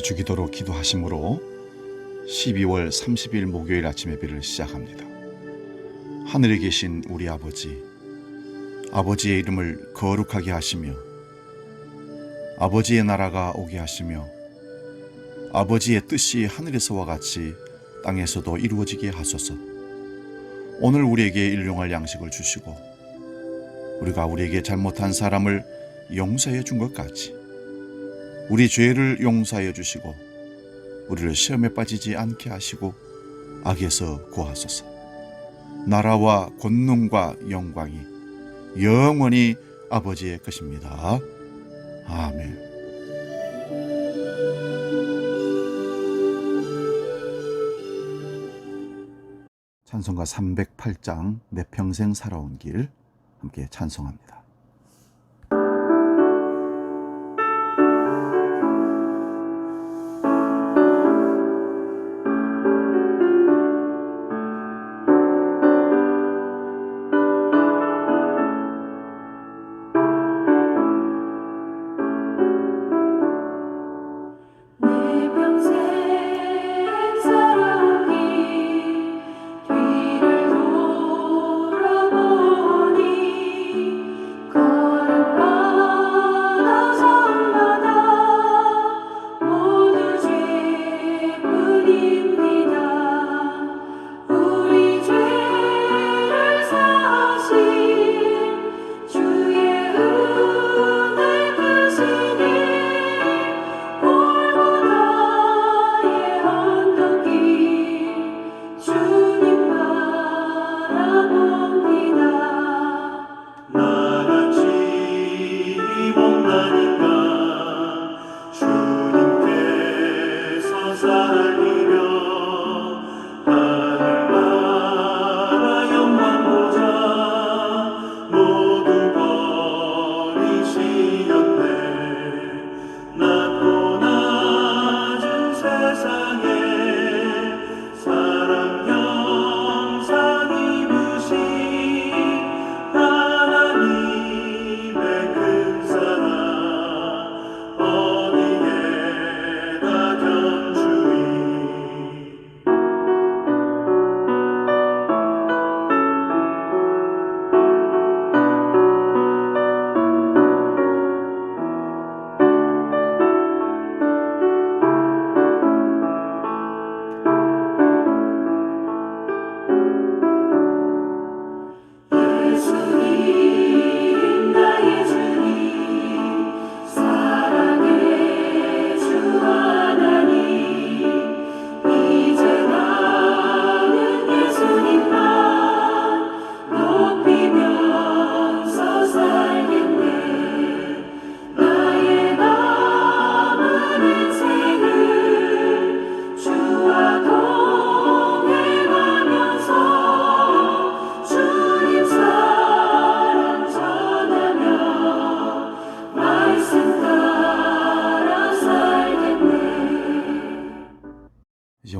주기도로 기도하심으로 12월 30일 목요일 아침 예배를 시작합니다. 하늘에 계신 우리 아버지, 아버지의 이름을 거룩하게 하시며 아버지의 나라가 오게 하시며 아버지의 뜻이 하늘에서와 같이 땅에서도 이루어지게 하소서. 오늘 우리에게 일용할 양식을 주시고 우리가 우리에게 잘못한 사람을 용서해 준 것 같이 우리 죄를 용서하여 주시고 우리를 시험에 빠지지 않게 하시고 악에서 구하소서. 나라와 권능과 영광이 영원히 아버지의 것입니다. 아멘. 찬송가 308장 내 평생 살아온 길 함께 찬송합니다.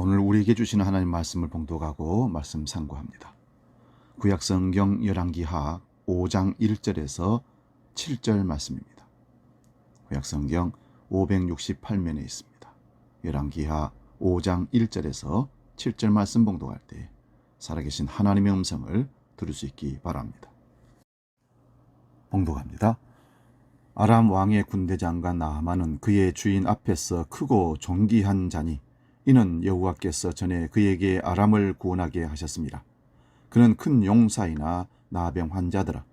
오늘 우리에게 주시는 하나님 말씀을 봉독하고 말씀 상고합니다. 구약성경 열왕기하 5장 1절에서 7절 말씀입니다. 구약성경 568면에 있습니다. 열왕기하 5장 1절에서 7절 말씀 봉독할 때 살아계신 하나님의 음성을 들을 수 있기 바랍니다. 봉독합니다. 아람 왕의 군대장관 나아만은 그의 주인 앞에서 크고 존귀한 자니 이는 여호와께서 전에 그에게 아람을 구원하게 하셨습니다. 그는 큰 용사이나 나병 환자더라.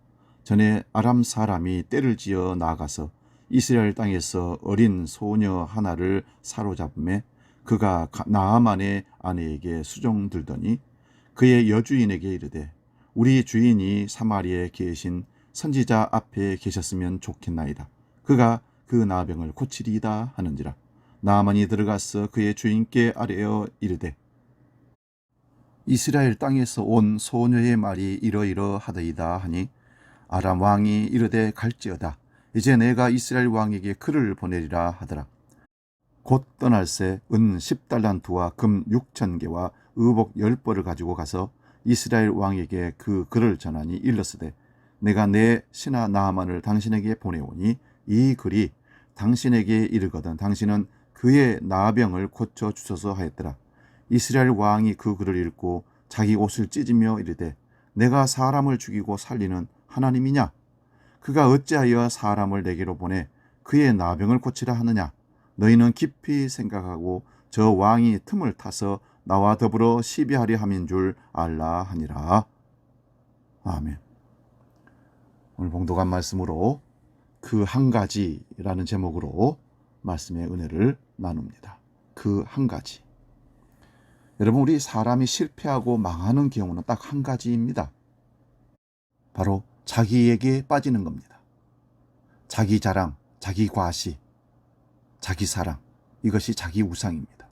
전에 아람 사람이 떼를 지어 나가서 이스라엘 땅에서 어린 소녀 하나를 사로잡음에 그가 나아만의 아내에게 수종들더니 그의 여주인에게 이르되 우리 주인이 사마리아에 계신 선지자 앞에 계셨으면 좋겠나이다. 그가 그 나병을 고치리이다 하는지라. 나아만이 들어가서 그의 주인께 아뢰어 이르되 이스라엘 땅에서 온 소녀의 말이 이러이러하더이다 하니 아람 왕이 이르되 갈지어다. 이제 내가 이스라엘 왕에게 글을 보내리라 하더라. 곧 떠날새 은 10달란트와 금 6,000개와 의복 10벌을 가지고 가서 이스라엘 왕에게 그 글을 전하니 일렀으되 내가 내 신하 나아만을 당신에게 보내오니 이 글이 당신에게 이르거든 당신은 그의 나병을 고쳐 주소서 하였더라. 이스라엘 왕이 그 글을 읽고 자기 옷을 찢으며 이르되 내가 사람을 죽이고 살리는 하나님이냐? 그가 어찌하여 사람을 내게로 보내 그의 나병을 고치라 하느냐? 너희는 깊이 생각하고 저 왕이 틈을 타서 나와 더불어 시비하려 함인 줄 알라 하니라. 아멘. 오늘 봉독한 말씀으로 그 한 가지라는 제목으로 말씀의 은혜를 나눕니다. 그 한 가지. 여러분, 우리 사람이 실패하고 망하는 경우는 딱 한 가지입니다. 바로 자기에게 빠지는 겁니다. 자기 자랑, 자기 과시, 자기 사랑, 이것이 자기 우상입니다.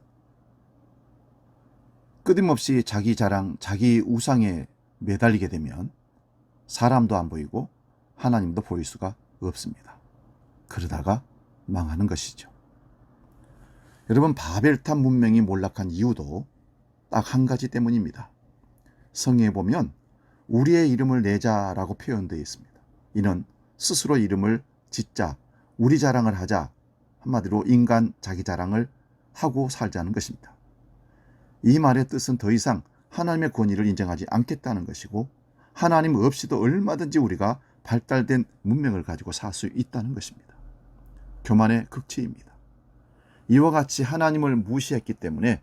끊임없이 자기 자랑, 자기 우상에 매달리게 되면 사람도 안 보이고 하나님도 보일 수가 없습니다. 그러다가 망하는 것이죠. 여러분, 바벨탑 문명이 몰락한 이유도 딱 한 가지 때문입니다. 성경에 보면 우리의 이름을 내자라고 표현되어 있습니다. 이는 스스로 이름을 짓자, 우리 자랑을 하자, 한마디로 인간 자기 자랑을 하고 살자는 것입니다. 이 말의 뜻은 더 이상 하나님의 권위를 인정하지 않겠다는 것이고 하나님 없이도 얼마든지 우리가 발달된 문명을 가지고 살 수 있다는 것입니다. 교만의 극치입니다. 이와 같이 하나님을 무시했기 때문에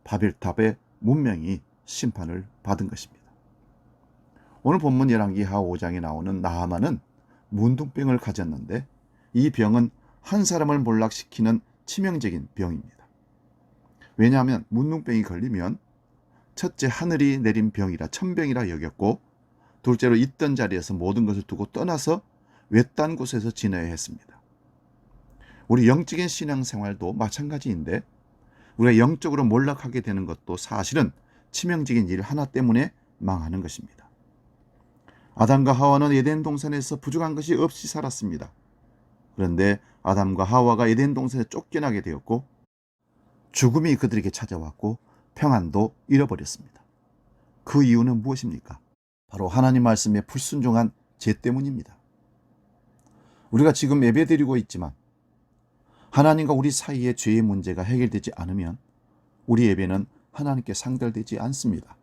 바벨탑의 문명이 심판을 받은 것입니다. 오늘 본문 열왕기하 5장에 나오는 나아만은 문둥병을 가졌는데 이 병은 한 사람을 몰락시키는 치명적인 병입니다. 왜냐하면 문둥병이 걸리면 첫째, 하늘이 내린 병이라 천병이라 여겼고, 둘째로 있던 자리에서 모든 것을 두고 떠나서 외딴 곳에서 지내야 했습니다. 우리 영적인 신앙생활도 마찬가지인데 우리가 영적으로 몰락하게 되는 것도 사실은 치명적인 일 하나 때문에 망하는 것입니다. 아담과 하와는 에덴 동산에서 부족한 것이 없이 살았습니다. 그런데 아담과 하와가 에덴 동산에 쫓겨나게 되었고 죽음이 그들에게 찾아왔고 평안도 잃어버렸습니다. 그 이유는 무엇입니까? 바로 하나님 말씀에 불순종한 죄 때문입니다. 우리가 지금 예배드리고 있지만 하나님과 우리 사이의 죄의 문제가 해결되지 않으면 우리 예배는 하나님께 상달되지 않습니다.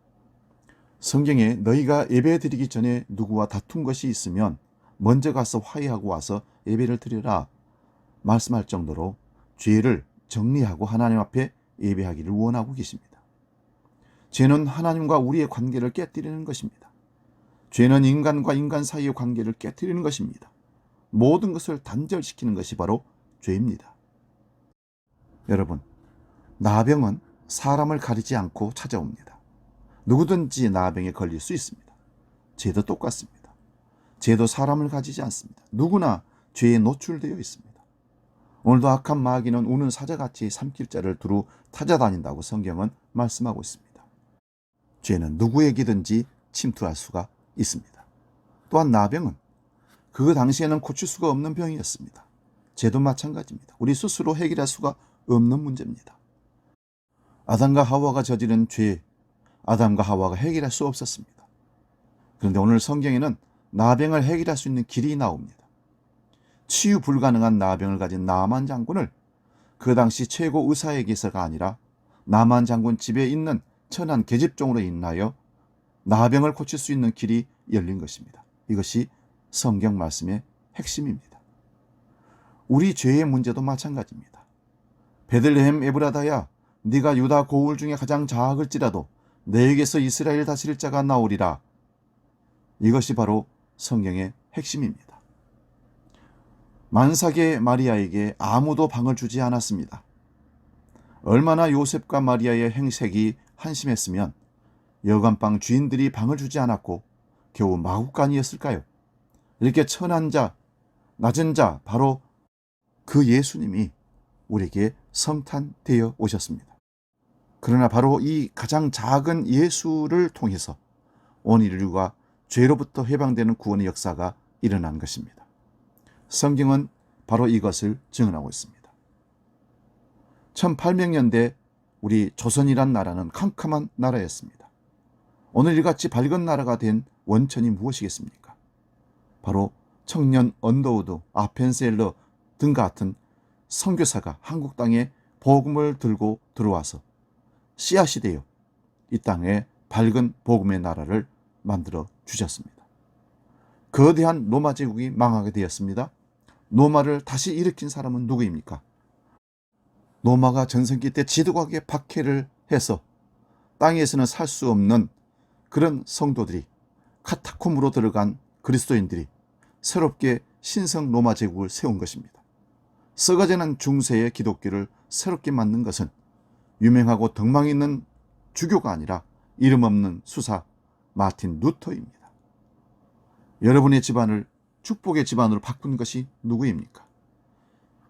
성경에 너희가 예배드리기 전에 누구와 다툰 것이 있으면 먼저 가서 화해하고 와서 예배를 드리라 말씀할 정도로 죄를 정리하고 하나님 앞에 예배하기를 원하고 계십니다. 죄는 하나님과 우리의 관계를 깨뜨리는 것입니다. 죄는 인간과 인간 사이의 관계를 깨뜨리는 것입니다. 모든 것을 단절시키는 것이 바로 죄입니다. 여러분, 나병은 사람을 가리지 않고 찾아옵니다. 누구든지 나병에 걸릴 수 있습니다. 죄도 똑같습니다. 죄도 사람을 가지지 않습니다. 누구나 죄에 노출되어 있습니다. 오늘도 악한 마귀는 우는 사자같이 삼킬자를 두루 찾아다닌다고 성경은 말씀하고 있습니다. 죄는 누구에게든지 침투할 수가 있습니다. 또한 나병은 그 당시에는 고칠 수가 없는 병이었습니다. 죄도 마찬가지입니다. 우리 스스로 해결할 수가 없는 문제입니다. 아담과 하와가 저지른 죄, 아담과 하와가 해결할 수 없었습니다. 그런데 오늘 성경에는 나병을 해결할 수 있는 길이 나옵니다. 치유 불가능한 나병을 가진 나만 장군을 그 당시 최고 의사에게서가 아니라 나만 장군 집에 있는 천한 계집종으로 인하여 나병을 고칠 수 있는 길이 열린 것입니다. 이것이 성경 말씀의 핵심입니다. 우리 죄의 문제도 마찬가지입니다. 베들레헴 에브라다야, 네가 유다 고울 중에 가장 작을지라도 너에게서 이스라엘 다스릴 자가 나오리라. 이것이 바로 성경의 핵심입니다. 만삭의 마리아에게 아무도 방을 주지 않았습니다. 얼마나 요셉과 마리아의 행색이 한심했으면 여관방 주인들이 방을 주지 않았고 겨우 마구간이었을까요? 이렇게 천한 자, 낮은 자, 바로 그 예수님이 우리에게 성탄되어 오셨습니다. 그러나 바로 이 가장 작은 예수를 통해서 온 인류가 죄로부터 해방되는 구원의 역사가 일어난 것입니다. 성경은 바로 이것을 증언하고 있습니다. 1800년대 우리 조선이란 나라는 캄캄한 나라였습니다. 오늘 이같이 밝은 나라가 된 원천이 무엇이겠습니까? 바로 청년 언더우드, 아펜셀러 등 같은 선교사가 한국 땅에 복음을 들고 들어와서 씨앗이 되어 이 땅에 밝은 복음의 나라를 만들어 주셨습니다. 거대한 로마 제국이 망하게 되었습니다. 로마를 다시 일으킨 사람은 누구입니까? 로마가 전성기 때 지독하게 박해를 해서 땅에서는 살 수 없는 그런 성도들이, 카타콤으로 들어간 그리스도인들이 새롭게 신성 로마 제국을 세운 것입니다. 썩어지는 중세의 기독교를 새롭게 만든 것은 유명하고 덕망 있는 주교가 아니라 이름 없는 수사 마틴 루터입니다. 여러분의 집안을 축복의 집안으로 바꾼 것이 누구입니까?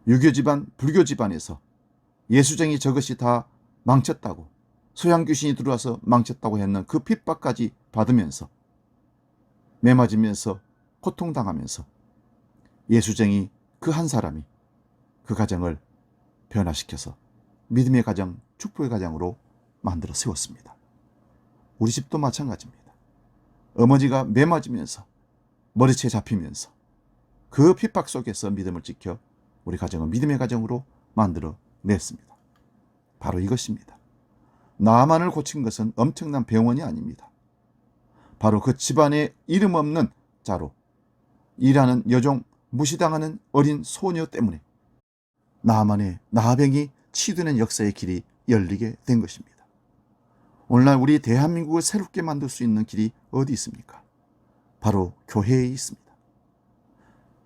유교 집안, 불교 집안에서 예수쟁이 저것이 다 망쳤다고, 소양 귀신이 들어와서 망쳤다고 했는 그 핍박까지 받으면서, 매맞으면서 고통당하면서 예수쟁이 그 한 사람이 그 가정을 변화시켜서 믿음의 가정, 축복의 가정으로 만들어 세웠습니다. 우리 집도 마찬가지입니다. 어머니가 매맞으면서 머리채 잡히면서 그 핍박 속에서 믿음을 지켜 우리 가정은 믿음의 가정으로 만들어 냈습니다. 바로 이것입니다. 나만을 고친 것은 엄청난 병원이 아닙니다. 바로 그 집안에 이름 없는 자로 일하는 여종, 무시당하는 어린 소녀 때문에 나만의 나병이 치유되는 역사의 길이 열리게 된 것입니다. 오늘날 우리 대한민국을 새롭게 만들 수 있는 길이 어디 있습니까? 바로 교회에 있습니다.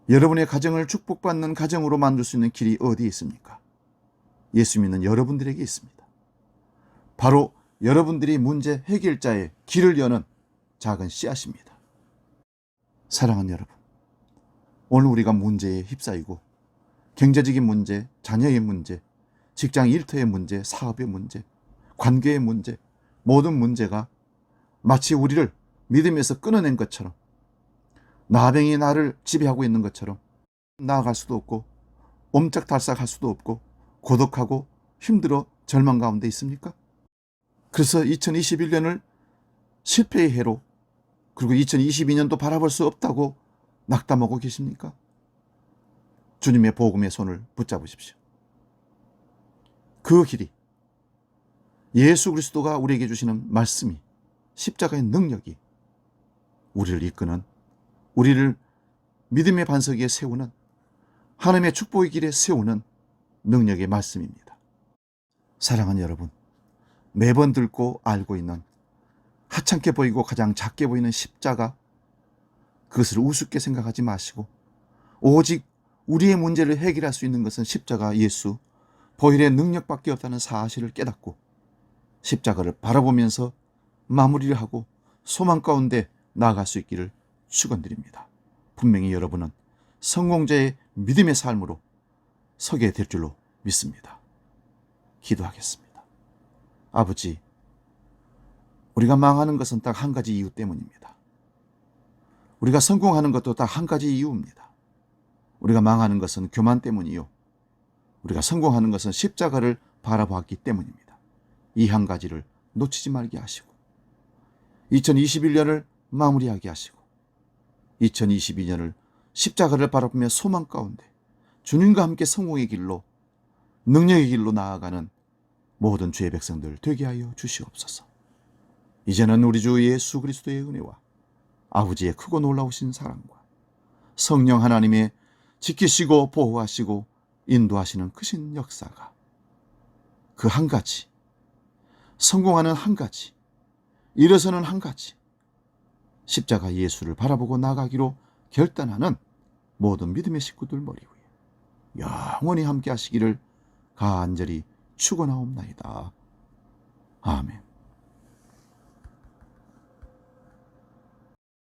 여러분의 가정을 축복받는 가정으로 만들 수 있는 길이 어디에 있습니까? 예수 믿는 여러분들에게 있습니다. 바로 여러분들이 문제 해결자의 길을 여는 작은 씨앗입니다. 사랑하는 여러분, 오늘 우리가 문제에 휩싸이고 경제적인 문제, 자녀의 문제, 직장 일터의 문제, 사업의 문제, 관계의 문제, 모든 문제가 마치 우리를 믿음에서 끊어낸 것처럼, 나병이 나를 지배하고 있는 것처럼 나아갈 수도 없고 옴짝달싹할 수도 없고 고독하고 힘들어 절망 가운데 있습니까? 그래서 2021년을 실패의 해로, 그리고 2022년도 바라볼 수 없다고 낙담하고 계십니까? 주님의 복음의 손을 붙잡으십시오. 그 길이, 예수 그리스도가 우리에게 주시는 말씀이, 십자가의 능력이 우리를 이끄는, 우리를 믿음의 반석 위에 세우는, 하나님의 축복의 길에 세우는 능력의 말씀입니다. 사랑하는 여러분, 매번 듣고 알고 있는, 하찮게 보이고 가장 작게 보이는 십자가, 그것을 우습게 생각하지 마시고 오직 우리의 문제를 해결할 수 있는 것은 십자가 예수, 보혈의 능력밖에 없다는 사실을 깨닫고 십자가를 바라보면서 마무리를 하고 소망 가운데 나아갈 수 있기를 축원드립니다. 분명히 여러분은 성공자의 믿음의 삶으로 서게 될 줄로 믿습니다. 기도하겠습니다. 아버지, 우리가 망하는 것은 딱 한 가지 이유 때문입니다. 우리가 성공하는 것도 딱 한 가지 이유입니다. 우리가 망하는 것은 교만 때문이요, 우리가 성공하는 것은 십자가를 바라보았기 때문입니다. 이 한 가지를 놓치지 말게 하시고 2021년을 마무리하게 하시고 2022년을 십자가를 바라보며 소망 가운데 주님과 함께 성공의 길로, 능력의 길로 나아가는 모든 주의 백성들 되게 하여 주시옵소서. 이제는 우리 주 예수 그리스도의 은혜와 아버지의 크고 놀라우신 사랑과 성령 하나님의 지키시고 보호하시고 인도하시는 크신 역사가, 그 한 가지, 성공하는 한 가지, 일어서는 한 가지, 십자가 예수를 바라보고 나가기로 결단하는 모든 믿음의 식구들 머리 위에 영원히 함께 하시기를 간절히 축원하옵나이다. 아멘.